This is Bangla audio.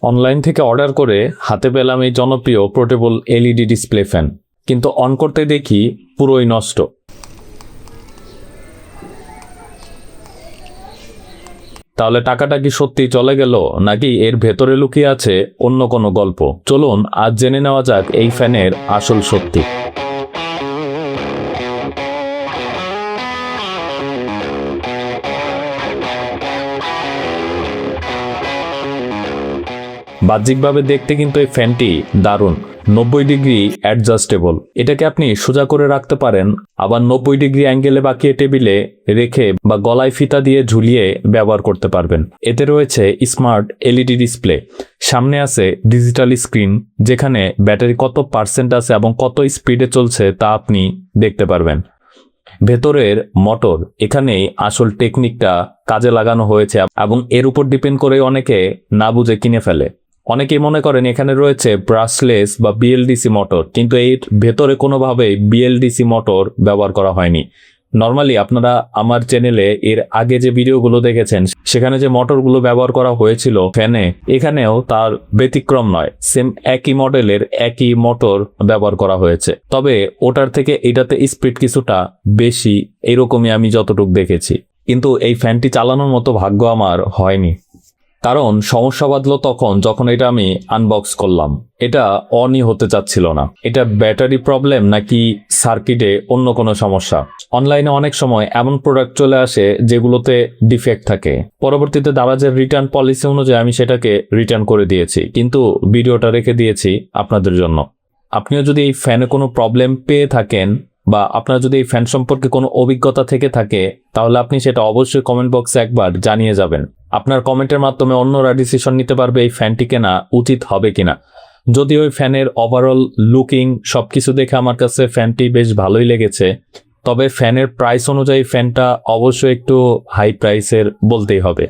অনলাইন থেকে অর্ডার করে হাতে পেলাম এই জনপ্রিয় পোর্টেবল এলইডি ডিসপ্লে ফ্যান, কিন্তু অন করতে দেখি পুরোই নষ্ট। তাহলে টাকাটা কি সত্যি চলে গেল, নাকি এর ভেতরে লুকিয়ে আছে অন্য কোনো গল্প? চলুন আজ জেনে নেওয়া যাক এই ফ্যানের আসল সত্যি। বাহ্যিকভাবে দেখতে কিন্তু এই ফ্যানটি দারুণ। 90 ডিগ্রি অ্যাডজাস্টেবল, এটাকে আপনি সোজা করে রাখতে পারেন, আবার 90 ডিগ্রি অ্যাঙ্গেলে বাঁকিয়ে টেবিলে রেখে বা গলায় ফিতা দিয়ে ঝুলিয়ে ব্যবহার করতে পারবেন। এতে রয়েছে স্মার্ট এলইডি ডিসপ্লে, সামনে আছে ডিজিটাল স্ক্রিন যেখানে ব্যাটারি কত পার্সেন্ট আছে এবং কত স্পিডে চলছে তা আপনি দেখতে পারবেন। ভেতরের মোটর, এখানেই আসল টেকনিকটা কাজে লাগানো হয়েছে এবং এর উপর ডিপেন্ড করে অনেকে না বুঝে কিনে ফেলে। অনেকেই মনে করেন এখানে রয়েছে ব্রাশলেস বা বিএলডিসি মোটর, কিন্তু এর ভেতরে কোনোভাবেই বিএলডিসি মোটর ব্যবহার করা হয়নি। নর্মালি আপনারা আমার চ্যানেলে এর আগে যে ভিডিওগুলো দেখেছেন সেখানে যে মোটরগুলো ব্যবহার করা হয়েছিল ফ্যানে, এখানেও তার ব্যতিক্রম নয়, সেম একই মডেলের একই মোটর ব্যবহার করা হয়েছে। তবে ওটার থেকে এটাতে স্পিড কিছুটা বেশি, এরকমই আমি যতটুকু দেখেছি। কিন্তু এই ফ্যানটি চালানোর মতো ভাগ্য আমার হয়নি, কারণ সমস্যা বাঁধলো তখন যখন এটা আমি আনবক্স করলাম। এটা অনই হতে চাচ্ছিল না। এটা ব্যাটারি প্রবলেম নাকি সার্কিটে অন্য কোনো সমস্যা? অনলাইনে অনেক সময় এমন প্রোডাক্ট চলে আসে যেগুলোতে ডিফেক্ট থাকে, পরবর্তীতে দারাজের রিটার্ন পলিসি অনুযায়ী আমি সেটাকে রিটার্ন করে দিয়েছি, কিন্তু ভিডিওটা রেখে দিয়েছি আপনাদের জন্য। আপনিও যদি এই ফ্যানে কোনো প্রবলেম পেয়ে থাকেন বা আপনার যদি এই ফ্যান সম্পর্কে কোনো অভিজ্ঞতা থেকে থাকে, তাহলে আপনি সেটা অবশ্যই কমেন্ট বক্সে একবার জানিয়ে যাবেন। আপনার কমেন্টের মাধ্যমে অন্যরা ডিসিশন নিতে পারবে এই ফ্যানটি কেনা উচিত হবে কিনা। যদিও ওই ফ্যানের ওভারঅল লুকিং সবকিছু দেখে আমার কাছে ফ্যানটি বেশ ভালোই লেগেছে, তবে ফ্যানের প্রাইস অনুযায়ী ফ্যানটা অবশ্যই একটু হাই প্রাইসের বলতেই হবে।